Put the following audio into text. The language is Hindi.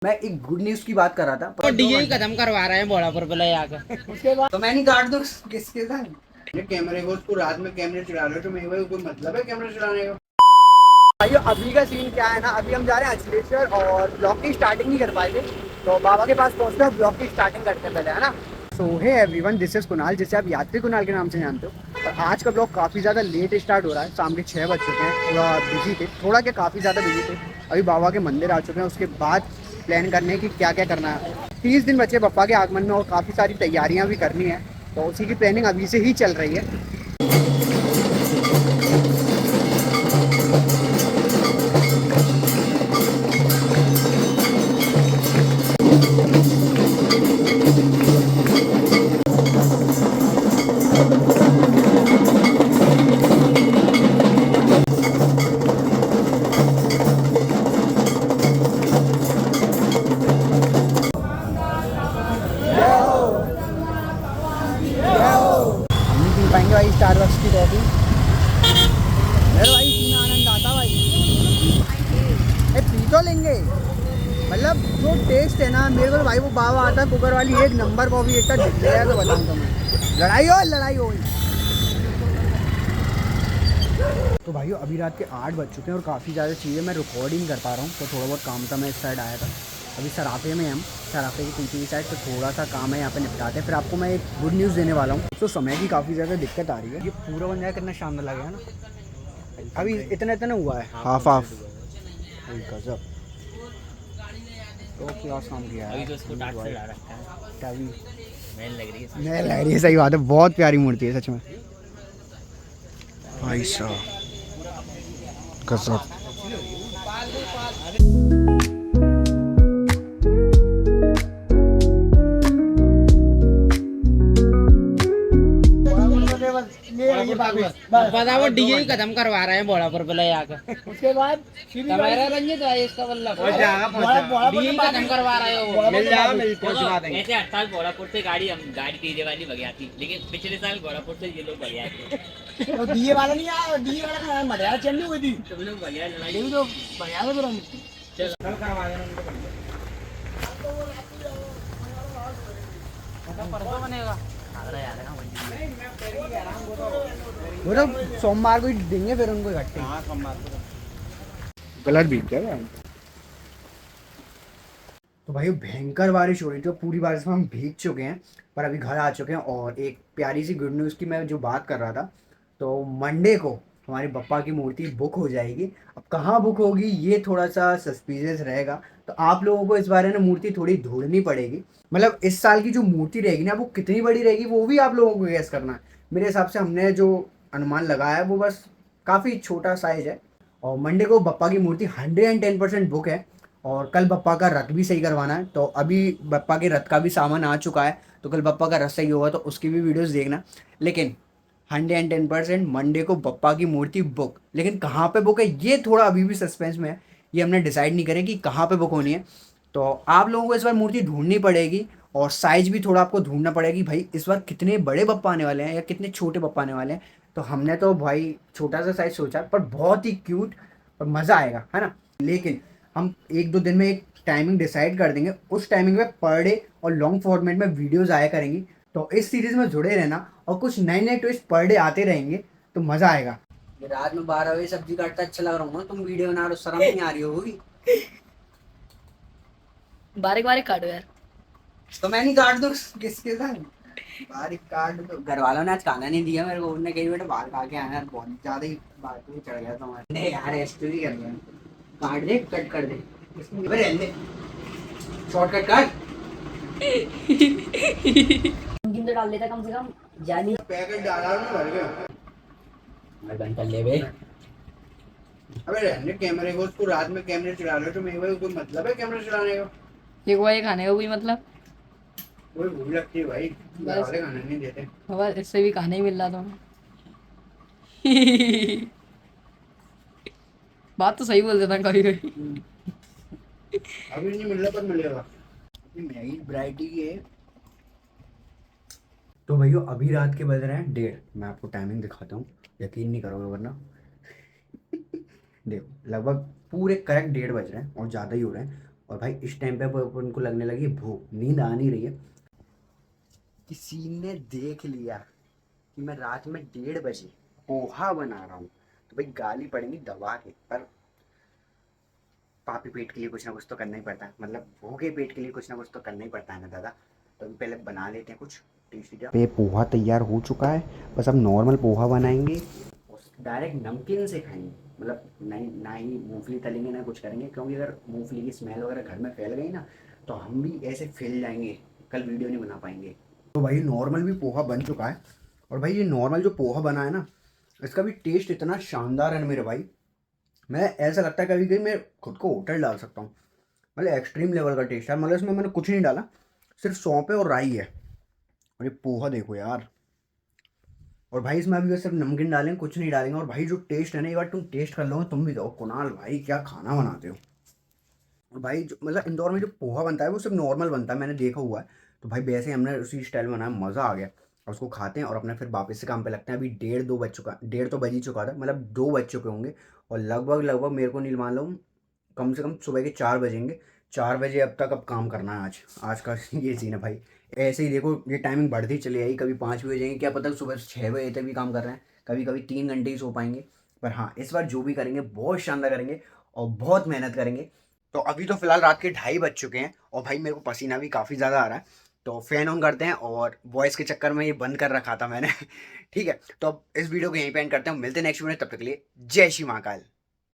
मैं एक गुड न्यूज की बात कर रहा था तो डीजे ही खत्म करवा रहे हैं बोड़ापुर पे ले आकर। उसके बाद तो मैं नहीं काट दूं किसके साथ ये कैमरे को उसको रात में कैमरे चला रहे हो तो मेरे को कोई मतलब है कैमरा चलाने का। भाई अभी का सीन क्या है ना, अभी हम जा रहे हैं अचलेश्वर और ब्लॉग की स्टार्टिंग नहीं कर पाए थे तो बाबा के पास पहुंचते हैं, ब्लॉग की स्टार्टिंग करते हैं पहले, है ना। So hey everyone, this is Kunal, जिसे आप यात्री कुणाल के नाम से जानते हो। और आज का ब्लॉग काफ़ी ज़्यादा लेट स्टार्ट हो रहा है, शाम के 6 बज चुके हैं। थोड़ा बिजी थे, थोड़ा क्या काफ़ी ज़्यादा बिजी थे। अभी बाबा के मंदिर आ चुके हैं, उसके बाद प्लान करने की क्या क्या करना है। 30 दिन बचे पप्पा के आगमन में और काफ़ी सारी तैयारियाँ भी करनी है, तो उसी की प्लानिंग अभी से ही चल रही है। पाएंगे भाई स्टारबक्स की कॉफी। मेरे भाई सीना आनंद आता भाई। ए पी तो लेंगे, मतलब जो टेस्ट है ना मेरे को भाई, वो बाबा आता कुकर वाली एक नंबर कॉफी एक दिख गया तो बताऊँ तो मैं लड़ाई हो। तो भाई अभी रात के 8 बज चुके हैं और काफ़ी ज़्यादा चीज़ें मैं रिकॉर्डिंग कर पा रहा हूँ, तो थोड़ा बहुत काम था, मैं इस साइड आया था। अभी सराफे में हम सराफे की पीछे की साइड तो थोड़ा सा काम है, यहाँ पे निपटाते हैं, फिर आपको मैं एक गुड न्यूज़ देने वाला हूँ। तो समय की काफ़ी ज़्यादा दिक्कत आ रही है, ये पूरा बन जाए कितना शानदार लगेगा ना। अभी इतना इतना हुआ है, हाफ गजब। तो क्या काम किया है, मैं लग रही है, सही बात है, बहुत प्यारी मूर्ति है सच में भाई साहब, गजब। पता वो डीजे ही खत्म करवा रहे हैं बोड़ापुर पे ले आकर। उसके बाद मेरा रंजित भाई इसका बल्ला डीजे खत्म करवा रहे हो, मिल जाएगा, मिल पहुंचवा देंगे। ऐसे 8 साल बोड़ापुर से गाड़ी डीजे वाली भगया थी, लेकिन पिछले साल बोड़ापुर से ये लोग भगया थे। तो डीजे वाला नहीं आया, डीजे वाला मजा चलनी हुई थी, तुम लोग भगया लड़ाई तो भगया था तुरंत। चल कल करवा देना उनको, परसों बनेगा। वो तो सोमवार को ही देंगे फिर उनको इकट्ठे। हाँ सोमवार को। कलर भी क्या है। तो भाई भयंकर बारिश हो रही थी, तो पूरी बारिश में हम भीग चुके हैं, पर अभी घर आ चुके हैं। और एक प्यारी सी गुड न्यूज़ की मैं जो बात कर रहा था, तो मंडे को हमारे बप्पा की मूर्ति बुक हो जाएगी। अब कहाँ बुक होगी ये थोड़ा सा सस्पिशियस रहेगा, तो आप लोगों को इस बारे में मूर्ति थोड़ी ढूंढनी पड़ेगी। मतलब इस साल की जो मूर्ति रहेगी ना वो कितनी बड़ी रहेगी वो भी आप लोगों को गेस करना है। मेरे हिसाब से हमने जो अनुमान लगाया है वो बस काफ़ी छोटा साइज है। और मंडे को बप्पा की मूर्ति 110% बुक है। और कल बप्पा का रथ भी सही करवाना है, तो अभी बप्पा के रथ का भी सामान आ चुका है, तो कल बप्पा का रथ सही होगा तो उसकी भी वीडियोस देखना। लेकिन 110% मंडे को बप्पा की मूर्ति बुक, लेकिन कहाँ पे बुक है ये थोड़ा अभी भी सस्पेंस में है, ये हमने डिसाइड नहीं करें कि कहाँ पे बुक होनी है। तो आप लोगों को इस बार मूर्ति ढूंढनी पड़ेगी और साइज भी थोड़ा आपको ढूंढना पड़ेगी भाई, इस बार कितने बड़े बप्पा आने वाले हैं या कितने छोटे बप्पा आने वाले हैं। तो हमने तो भाई छोटा सा साइज सोचा, पर बहुत ही क्यूट और मज़ा आएगा, है ना। लेकिन हम 1-2 दिन में एक टाइमिंग डिसाइड कर देंगे, उस टाइमिंग में पर डे और लॉन्ग फॉर्मेट में वीडियोज़ आया करेंगी। तो इस सीरीज़ में जुड़े रहना और कुछ नए नए ट्विस्ट पर डे आते रहेंगे, तो मज़ा आएगा। रात में 12 बजे सब्जी काटता अच्छा लग रहा हूँ, तुम वीडियो बना रहे हो, शर्म नहीं आ रही होगी। बारीक बारीक काटो यार। तो मैं नहीं काट दूँ किसके साथ, बारीक काट दो। घर वालों ने आज खाना नहीं दिया मेरे को, उन्होंने कही बेटा बाहर खा के आना, बहुत ज़्यादा ही बात में चढ़ गया तुम्हारे। नहीं यार ऐसे ही कर रहे, काट दे, कट कर दे, रहने दे, शॉर्टकट काट। नमकीन तो डाल लेता कम से कम, जाली पैकेट डाला ना भर गया। मैं बंद कर ले बे। अबे रहने कैमरे को, उसको रात में कैमरे चला रहे हो तो मेरे को कोई मतलब है कैमरा चलाने का। एक बार ये खाने का कोई मतलब, कोई भूख लगती है भाई, घर वाले खाना नहीं देते। बस इससे भी खाना ही मिल रहा था। बात तो सही बोल देता कभी कभी। अभी नहीं मिल रहा पर मिलेगा, मैगी वैरायटी की है। तो भैया अभी रात के बज रहे हैं 1:30, मैं आपको टाइमिंग दिखाता हूँ, यकीन नहीं करोगे वरना। देखो लगभग पूरे करेक्ट 1:30 बज रहे हैं और ज़्यादा ही हो रहे हैं। और भाई इस टाइम पे उनको लगने लगी भूख, नींद आ नहीं रही है। किसी ने देख लिया कि मैं रात में 1:30 बजे पोहा बना रहा हूँ तो भाई गाली पड़ेगी दबा के, पर पापी पेट के लिए कुछ ना कुछ तो करना ही पड़ता है, मतलब भूखे पेट के लिए कुछ ना कुछ तो करना ही पड़ता है ना दादा। तो अभी पहले बना लेते हैं कुछ टेस्टी सा। पे पोहा तैयार हो चुका है, बस अब नॉर्मल पोहा बनाएंगे और डायरेक्ट नमकीन से खाएंगे, मतलब नहीं ना ही मूंगफली तलेंगे ना कुछ करेंगे, क्योंकि अगर मूंगफली की स्मेल वगैरह घर में फैल गई ना तो हम भी ऐसे फैल जाएंगे, कल वीडियो नहीं बना पाएंगे। तो भाई नॉर्मल भी पोहा बन चुका है, और भाई ये नॉर्मल जो पोहा बना है ना इसका भी टेस्ट इतना शानदार है ना मेरे भाई, मैं ऐसा लगता है कभी कभी मैं खुद को होटल डाल सकता हूँ, मतलब एक्सट्रीम लेवल का टेस्ट है। मतलब इसमें मैंने कुछ नहीं डाला, सिर्फ सौंफ है और राई है, और ये पोहा देखो यार। और भाई इसमें अभी बस सिर्फ नमकीन डालेंगे, कुछ नहीं डालेंगे। और भाई जो टेस्ट है ना, एक बार तुम टेस्ट कर लो, तुम भी जाओ कुणाल भाई क्या खाना बनाते हो। और भाई जो मतलब इंदौर में जो पोहा बनता है वो सिर्फ नॉर्मल बनता है, मैंने देखा हुआ है। तो भाई वैसे ही हमने उसी स्टाइल में बनाया, मज़ा आ गया। और उसको खाते हैं और अपने फिर वापस से काम पे लगते हैं। अभी 1:30-2 बज चुका, 1:30 तो बज ही चुका था, मतलब 2 बज चुके होंगे। और लगभग लगभग मेरे को नहीं मान लो कम से कम सुबह के 4 बजेंगे। 4 बजे अब तक अब काम करना है आज, आज का ये सीन है भाई। ऐसे ही देखो ये टाइमिंग बढ़ती चली आई, कभी 5 भी हो जाएंगे, क्या पता सुबह 6 बजे तक भी काम कर रहे हैं, कभी कभी 3 घंटे ही सो पाएंगे। पर हाँ इस बार जो भी करेंगे बहुत शानदार करेंगे और बहुत मेहनत करेंगे। तो अभी तो फिलहाल रात के 2:30 बज चुके हैं और भाई मेरे को पसीना भी काफ़ी ज़्यादा आ रहा है। तो फ़ैन ऑन करते हैं, और वॉइस के चक्कर में ये बंद कर रखा था मैंने ठीक है, तो अब इस वीडियो को यहीं पे एंड करते हैं, मिलते हैं नेक्स्ट वीडियो, तब तक के लिए जय श्री महाकाल।